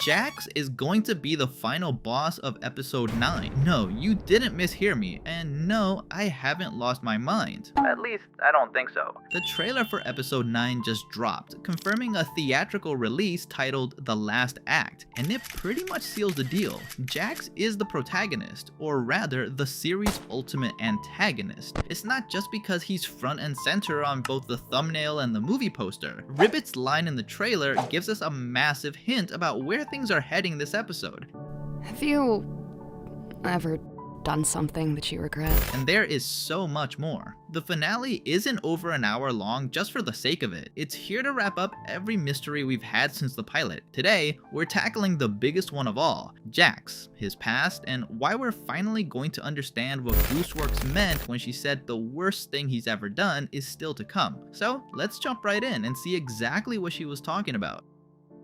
JAX is going to be the final boss of episode 9. No, you didn't mishear me, and no, I haven't lost my mind. At least, I don't think so. The trailer for episode 9 just dropped, confirming a theatrical release titled The Last Act, and it pretty much seals the deal. JAX is the protagonist, or rather, the series' ultimate antagonist. It's not just because he's front and center on both the thumbnail and the movie poster. Ribbit's line in the trailer gives us a massive hint about where things are heading this episode. Have you ever done something that you regret? And there is so much more. The finale isn't over an hour long just for the sake of it. It's here to wrap up every mystery we've had since the pilot. Today, we're tackling the biggest one of all, JAX, his past, and why we're finally going to understand what Gooseworks meant when she said the worst thing he's ever done is still to come. So let's jump right in and see exactly what she was talking about.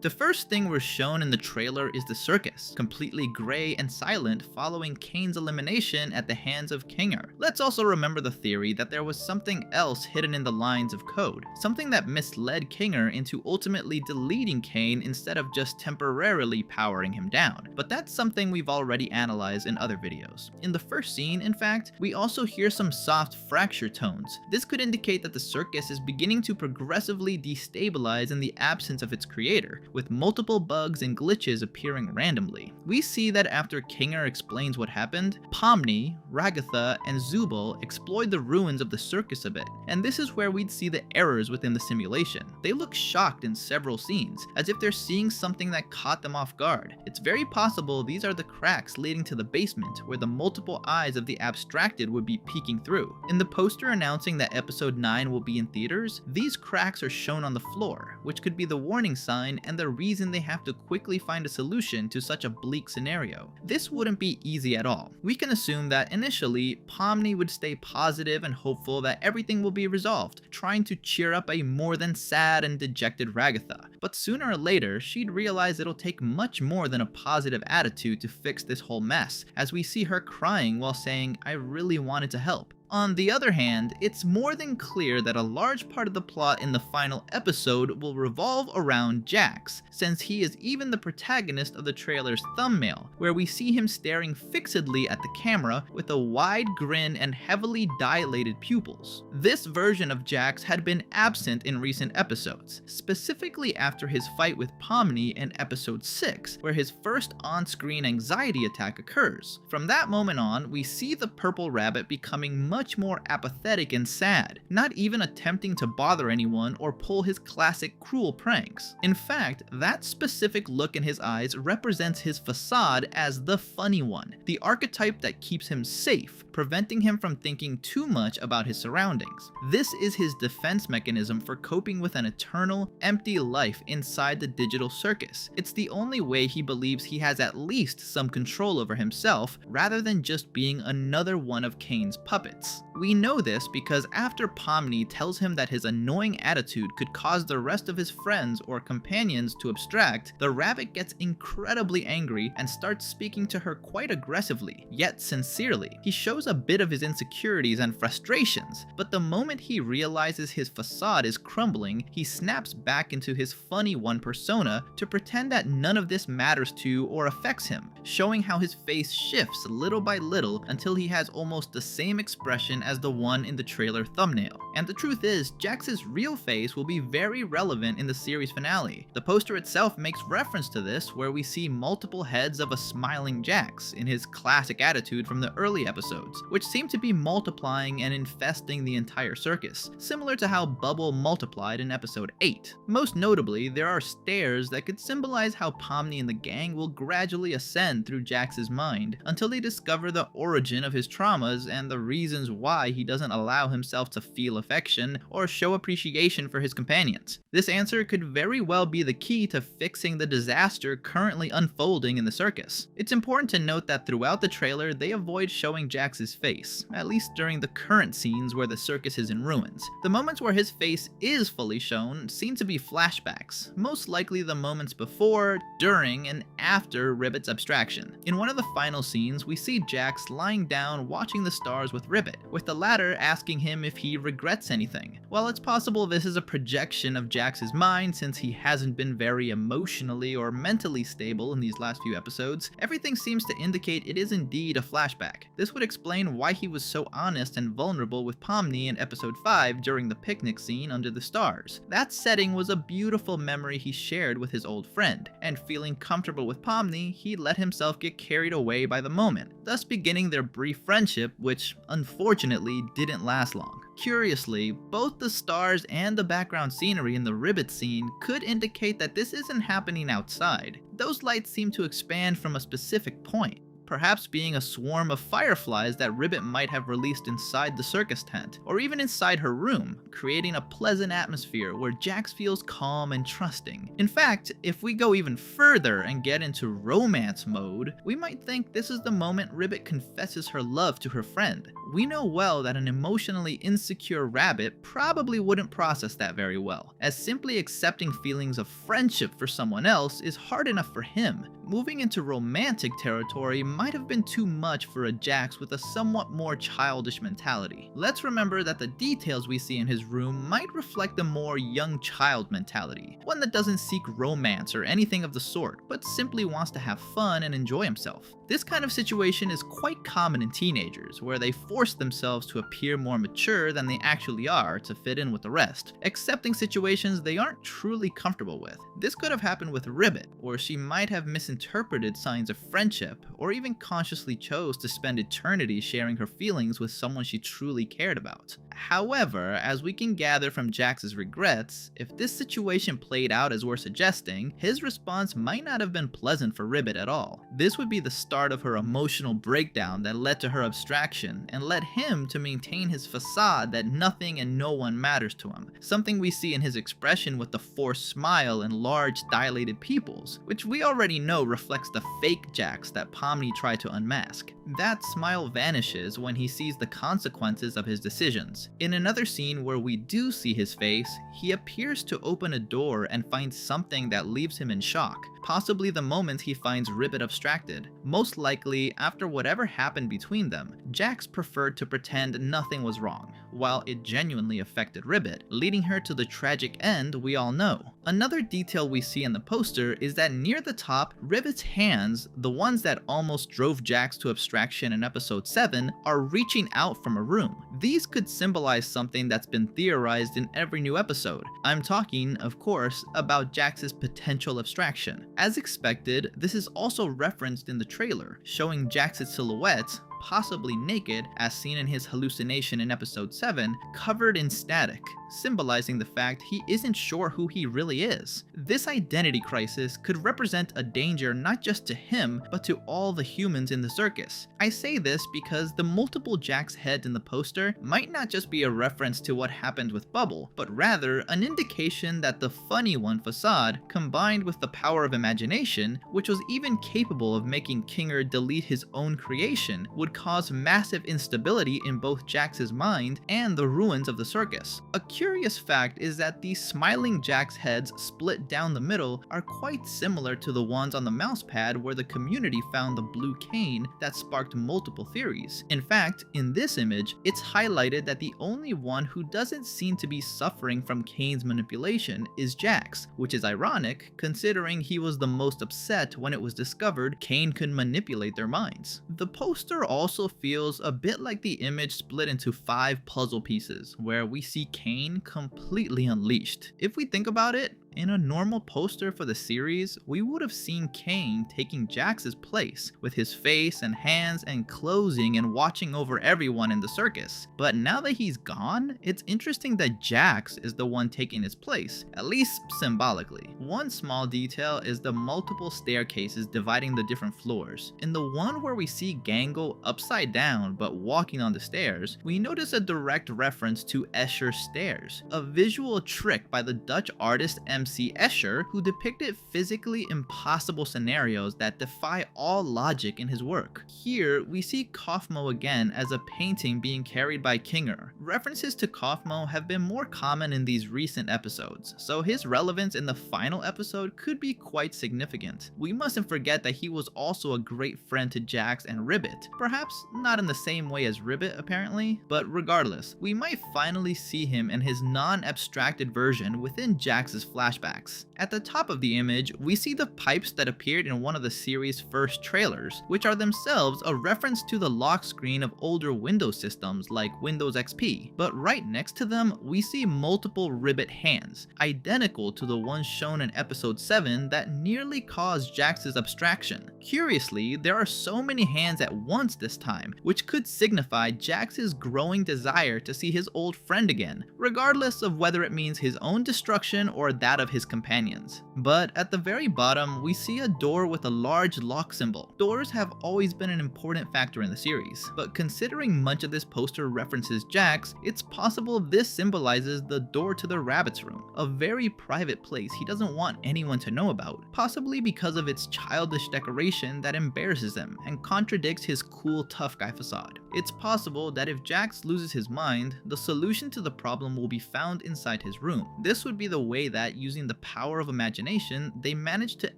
The first thing we're shown in the trailer is the circus, completely gray and silent following Caine's elimination at the hands of Caine. Let's also remember the theory that there was something else hidden in the lines of code, something that misled Caine into ultimately deleting Caine instead of just temporarily powering him down. But that's something we've already analyzed in other videos. In the first scene, in fact, we also hear some soft fracture tones. This could indicate that the circus is beginning to progressively destabilize in the absence of its creator, with multiple bugs and glitches appearing randomly. We see that after Caine explains what happened, Pomni, Ragatha, and Zubul exploit the ruins of the circus a bit, and this is where we'd see the errors within the simulation. They look shocked in several scenes, as if they're seeing something that caught them off guard. It's very possible these are the cracks leading to the basement, where the multiple eyes of the abstracted would be peeking through. In the poster announcing that episode 9 will be in theaters, these cracks are shown on the floor, which could be the warning sign and the reason they have to quickly find a solution to such a bleak scenario. This wouldn't be easy at all. We can assume that initially, Pomni would stay positive and hopeful that everything will be resolved, trying to cheer up a more than sad and dejected Ragatha. But sooner or later, she'd realize it'll take much more than a positive attitude to fix this whole mess, as we see her crying while saying, "I really wanted to help." On the other hand, it's more than clear that a large part of the plot in the final episode will revolve around JAX, since he is even the protagonist of the trailer's thumbnail, where we see him staring fixedly at the camera with a wide grin and heavily dilated pupils. This version of JAX had been absent in recent episodes, specifically after his fight with Pomni in episode 6, where his first on-screen anxiety attack occurs. From that moment on, we see the purple rabbit becoming much more apathetic and sad, not even attempting to bother anyone or pull his classic cruel pranks. In fact, that specific look in his eyes represents his facade as the funny one, the archetype that keeps him safe, preventing him from thinking too much about his surroundings. This is his defense mechanism for coping with an eternal, empty life inside the digital circus. It's the only way he believes he has at least some control over himself, rather than just being another one of Caine's puppets. We know this because after Pomni tells him that his annoying attitude could cause the rest of his friends or companions to abstract, the rabbit gets incredibly angry and starts speaking to her quite aggressively, yet sincerely. He shows a bit of his insecurities and frustrations, but the moment he realizes his facade is crumbling, he snaps back into his funny one persona to pretend that none of this matters to or affects him, showing how his face shifts little by little until he has almost the same expression as the one in the trailer thumbnail. And the truth is, JAX's real face will be very relevant in the series finale. The poster itself makes reference to this, where we see multiple heads of a smiling JAX in his classic attitude from the early episodes, which seem to be multiplying and infesting the entire circus, similar to how Bubble multiplied in episode 8. Most notably, there are stairs that could symbolize how Pomni and the gang will gradually ascend through JAX's mind until they discover the origin of his traumas and the reasons why he doesn't allow himself to feel affection or show appreciation for his companions. This answer could very well be the key to fixing the disaster currently unfolding in the circus. It's important to note that throughout the trailer, they avoid showing JAX's face, at least during the current scenes where the circus is in ruins. The moments where his face is fully shown seem to be flashbacks, most likely the moments before, during, and after Ribbit's abstraction. In one of the final scenes, we see JAX lying down watching the stars with Ribbit, with the latter asking him if he regrets regrets anything. While it's possible this is a projection of Jax's mind since he hasn't been very emotionally or mentally stable in these last few episodes, everything seems to indicate it is indeed a flashback. This would explain why he was so honest and vulnerable with Pomni in episode 5 during the picnic scene under the stars. That setting was a beautiful memory he shared with his old friend, and feeling comfortable with Pomni, he let himself get carried away by the moment, thus beginning their brief friendship, which unfortunately didn't last long. Curiously, both the stars and the background scenery in the Ribbit scene could indicate that this isn't happening outside. Those lights seem to expand from a specific point, perhaps being a swarm of fireflies that Ribbit might have released inside the circus tent, or even inside her room, creating a pleasant atmosphere where Jax feels calm and trusting. In fact, if we go even further and get into romance mode, we might think this is the moment Ribbit confesses her love to her friend. We know well that an emotionally insecure rabbit probably wouldn't process that very well, as simply accepting feelings of friendship for someone else is hard enough for him. Moving into romantic territory might have been too much for a Jax with a somewhat more childish mentality. Let's remember that the details we see in his room might reflect a more young child mentality, one that doesn't seek romance or anything of the sort, but simply wants to have fun and enjoy himself. This kind of situation is quite common in teenagers, where they force themselves to appear more mature than they actually are to fit in with the rest, accepting situations they aren't truly comfortable with. This could have happened with Ribbit, or she might have misinterpreted signs of friendship, or even consciously chose to spend eternity sharing her feelings with someone she truly cared about. However, as we can gather from Jax's regrets, if this situation played out as we're suggesting, his response might not have been pleasant for Ribbit at all. This would be the start of her emotional breakdown that led to her abstraction, and led him to maintain his facade that nothing and no one matters to him, something we see in his expression with the forced smile and large dilated pupils, which we already know reflects the fake Jax that Pomni tried to unmask. That smile vanishes when he sees the consequences of his decisions. In another scene where we do see his face, he appears to open a door and find something that leaves him in shock, possibly the moment he finds Ribbit abstracted. Most likely, after whatever happened between them, Jax preferred to pretend nothing was wrong, while it genuinely affected Ribbit, leading her to the tragic end we all know. Another detail we see in the poster is that near the top, Ribbit's hands, the ones that almost drove Jax to abstraction in episode 7, are reaching out from a room. These could symbolize something that's been theorized in every new episode. I'm talking, of course, about Jax's potential abstraction. As expected, this is also referenced in the trailer, showing Jax's silhouette, possibly naked, as seen in his hallucination in episode 7, covered in static, symbolizing the fact he isn't sure who he really is. This identity crisis could represent a danger not just to him, but to all the humans in the circus. I say this because the multiple Jax heads in the poster might not just be a reference to what happened with Bubble, but rather an indication that the funny one facade, combined with the power of imagination, which was even capable of making Kinger delete his own creation, would cause massive instability in both Jax's mind and the ruins of the circus. A curious fact is that these smiling Jax heads split down the middle are quite similar to the ones on the mousepad where the community found the blue Caine that sparked multiple theories. In fact, in this image, it's highlighted that the only one who doesn't seem to be suffering from Caine's manipulation is Jax, which is ironic considering he was the most upset when it was discovered Caine could manipulate their minds. The poster also feels a bit like the image split into 5 puzzle pieces, where we see Caine completely unleashed. If we think about it, in a normal poster for the series, we would have seen Caine taking Jax's place, with his face and hands and closing and watching over everyone in the circus. But now that he's gone, it's interesting that Jax is the one taking his place, at least symbolically. One small detail is the multiple staircases dividing the different floors. In the one where we see Gangle upside down but walking on the stairs, we notice a direct reference to Escher stairs, a visual trick by the Dutch artist MC Escher, who depicted physically impossible scenarios that defy all logic in his work. Here, we see Kaufmo again as a painting being carried by Kinger. References to Kaufmo have been more common in these recent episodes, so his relevance in the final episode could be quite significant. We mustn't forget that he was also a great friend to JAX and Ribbit, perhaps not in the same way as Ribbit apparently, but regardless, we might finally see him in his non-abstracted version within JAX's flashbacks. At the top of the image, we see the pipes that appeared in one of the series' first trailers, which are themselves a reference to the lock screen of older Windows systems like Windows XP, but right next to them, we see multiple Ribbit hands, identical to the ones shown in episode 7 that nearly caused JAX's abstraction. Curiously, there are so many hands at once this time, which could signify JAX's growing desire to see his old friend again, regardless of whether it means his own destruction or that of his companions. But at the very bottom, we see a door with a large lock symbol. Doors have always been an important factor in the series, but considering much of this poster references JAX, it's possible this symbolizes the door to the rabbit's room, a very private place he doesn't want anyone to know about, possibly because of its childish decoration that embarrasses him and contradicts his cool tough guy facade. It's possible that if JAX loses his mind, the solution to the problem will be found inside his room. This would be the way that, using the power of imagination, they managed to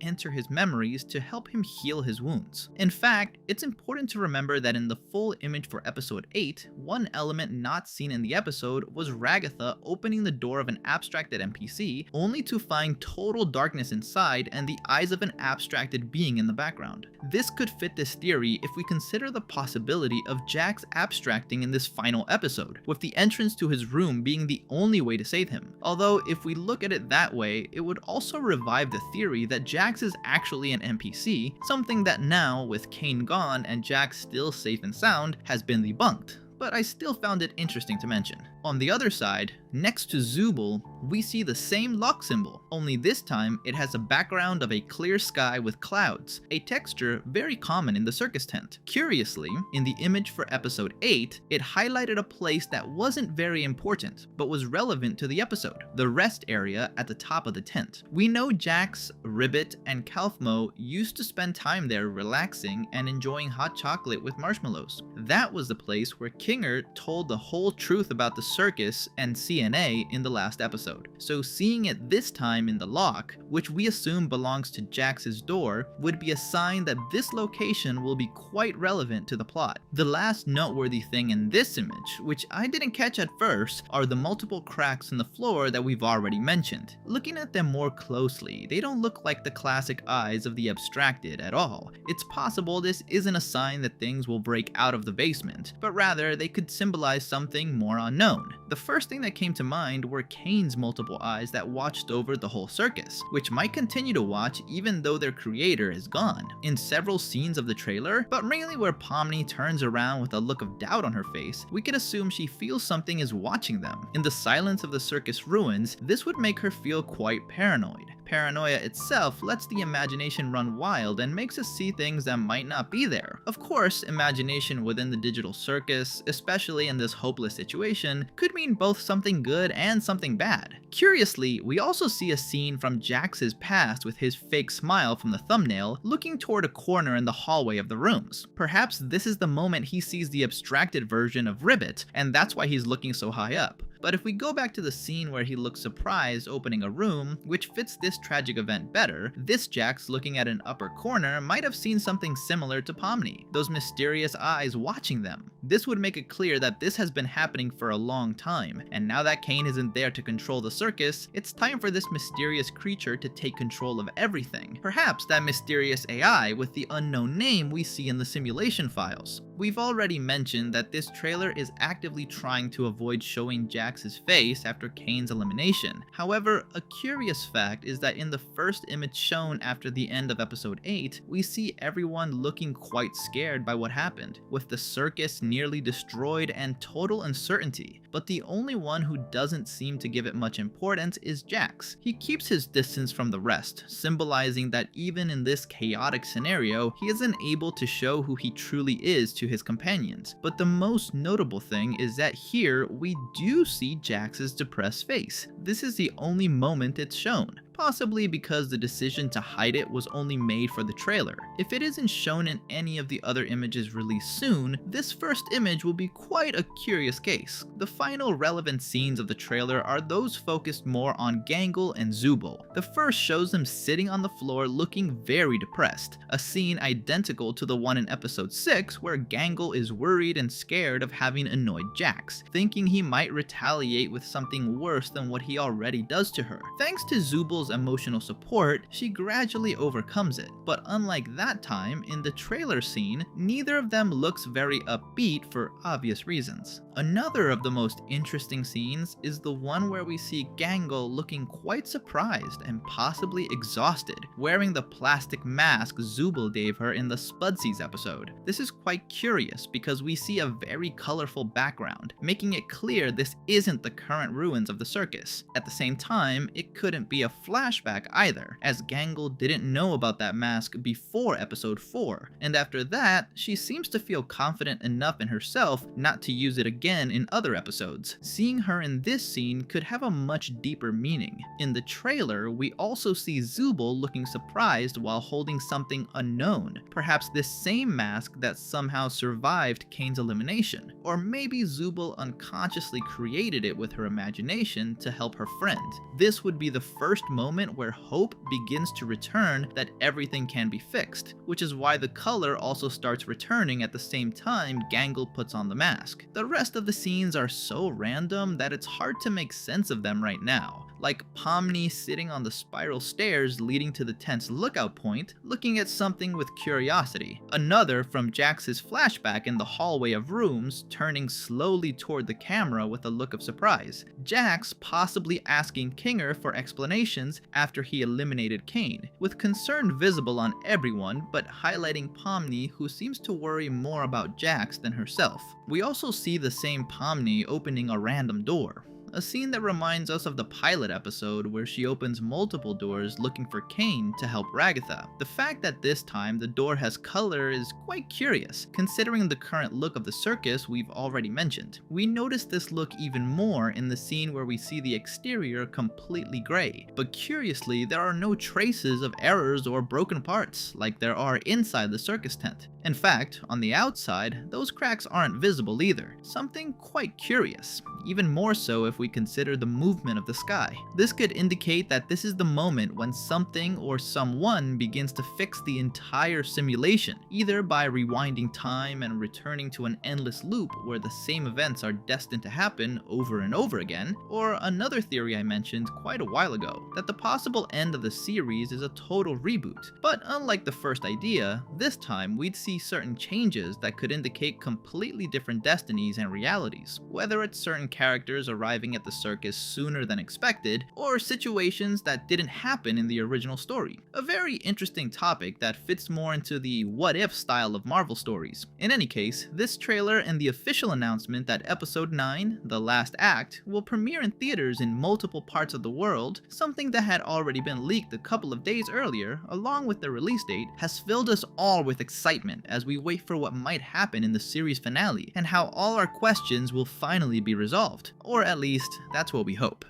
enter his memories to help him heal his wounds. In fact, it's important to remember that in the full image for episode 8, one element not seen in the episode was Ragatha opening the door of an abstracted NPC, only to find total darkness inside and the eyes of an abstracted being in the background. This could fit this theory if we consider the possibility of JAX abstracting in this final episode, with the entrance to his room being the only way to save him. Although if we look at it that way, it would also revive the theory that JAX is actually an NPC, something that now, with Caine gone and JAX still safe and sound, has been debunked. But I still found it interesting to mention. On the other side, next to Zubul, we see the same lock symbol, only this time it has a background of a clear sky with clouds, a texture very common in the circus tent. Curiously, in the image for episode 8, it highlighted a place that wasn't very important, but was relevant to the episode, the rest area at the top of the tent. We know JAX, Ribbit, and Kaufmo used to spend time there relaxing and enjoying hot chocolate with marshmallows. That was the place where Kinger told the whole truth about the circus and CNA in the last episode. So seeing it this time in the lock, which we assume belongs to JAX's door, would be a sign that this location will be quite relevant to the plot. The last noteworthy thing in this image, which I didn't catch at first, are the multiple cracks in the floor that we've already mentioned. Looking at them more closely, they don't look like the classic eyes of the abstracted at all. It's possible this isn't a sign that things will break out of the basement, but rather they could symbolize something more unknown. The first thing that came to mind were Caine's multiple eyes that watched over the whole circus, which might continue to watch even though their creator is gone. In several scenes of the trailer, but mainly where Pomni turns around with a look of doubt on her face, we could assume she feels something is watching them. In the silence of the circus ruins, this would make her feel quite paranoid. Paranoia itself lets the imagination run wild and makes us see things that might not be there. Of course, imagination within the digital circus, especially in this hopeless situation, could mean both something good and something bad. Curiously, we also see a scene from JAX's past with his fake smile from the thumbnail looking toward a corner in the hallway of the rooms. Perhaps this is the moment he sees the abstracted version of Ribbit, and that's why he's looking so high up. But if we go back to the scene where he looks surprised opening a room, which fits this tragic event better, this JAX looking at an upper corner might have seen something similar to Pomni, those mysterious eyes watching them. This would make it clear that this has been happening for a long time, and now that Caine isn't there to control the circus, it's time for this mysterious creature to take control of everything. Perhaps that mysterious AI with the unknown name we see in the simulation files. We've already mentioned that this trailer is actively trying to avoid showing JAX's face after Caine's elimination. However, a curious fact is that in the first image shown after the end of episode 8, we see everyone looking quite scared by what happened, with the circus nearly destroyed and total uncertainty. But the only one who doesn't seem to give it much importance is JAX. He keeps his distance from the rest, symbolizing that even in this chaotic scenario, he isn't able to show who he truly is to his companions. But the most notable thing is that here we do see JAX's depressed face. This is the only moment it's shown. possibly because the decision to hide it was only made for the trailer. If it isn't shown in any of the other images released soon, this first image will be quite a curious case. The final relevant scenes of the trailer are those focused more on Gangle and Zubul. The first shows them sitting on the floor looking very depressed, a scene identical to the one in episode 6 where Gangle is worried and scared of having annoyed JAX, thinking he might retaliate with something worse than what he already does to her. Thanks to Zubul's emotional support, she gradually overcomes it, but unlike that time, in the trailer scene, neither of them looks very upbeat for obvious reasons. Another of the most interesting scenes is the one where we see Gangle looking quite surprised and possibly exhausted, wearing the plastic mask Zubul gave her in the Spudsies episode. This is quite curious because we see a very colorful background, making it clear this isn't the current ruins of the circus. At the same time, it couldn't be a flashback either, as Gangle didn't know about that mask before episode 4, and after that, she seems to feel confident enough in herself not to use it again in other episodes. Seeing her in this scene could have a much deeper meaning. In the trailer, we also see Zubul looking surprised while holding something unknown, perhaps this same mask that somehow survived Caine's elimination, or maybe Zubul unconsciously created it with her imagination to help her friend. This would be the first moment where hope begins to return that everything can be fixed, which is why the color also starts returning at the same time Gangle puts on the mask. The rest of the scenes are so random that it's hard to make sense of them right now, like Pomni sitting on the spiral stairs leading to the tent's lookout point, looking at something with curiosity. Another from JAX's flashback in the hallway of rooms, turning slowly toward the camera with a look of surprise. JAX possibly asking Kinger for explanations after he eliminated Caine, with concern visible on everyone but highlighting Pomni, who seems to worry more about JAX than herself. We also see the same Pomni opening a random door, a scene that reminds us of the pilot episode where she opens multiple doors looking for Caine to help Ragatha. The fact that this time the door has color is quite curious, considering the current look of the circus we've already mentioned. We notice this look even more in the scene where we see the exterior completely gray, but curiously there are no traces of errors or broken parts like there are inside the circus tent. In fact, on the outside, those cracks aren't visible either, something quite curious, even more so if we consider the movement of the sky. This could indicate that this is the moment when something or someone begins to fix the entire simulation, either by rewinding time and returning to an endless loop where the same events are destined to happen over and over again, or another theory I mentioned quite a while ago, that the possible end of the series is a total reboot. But unlike the first idea, this time we'd see certain changes that could indicate completely different destinies and realities, whether it's certain characters arriving at the circus sooner than expected, or situations that didn't happen in the original story. A very interesting topic that fits more into the what-if style of Marvel stories. In any case, this trailer and the official announcement that Episode 9, The Last Act, will premiere in theaters in multiple parts of the world, something that had already been leaked a couple of days earlier, along with the release date, has filled us all with excitement as we wait for what might happen in the series finale, and how all our questions will finally be resolved. Or at least, that's what we hope.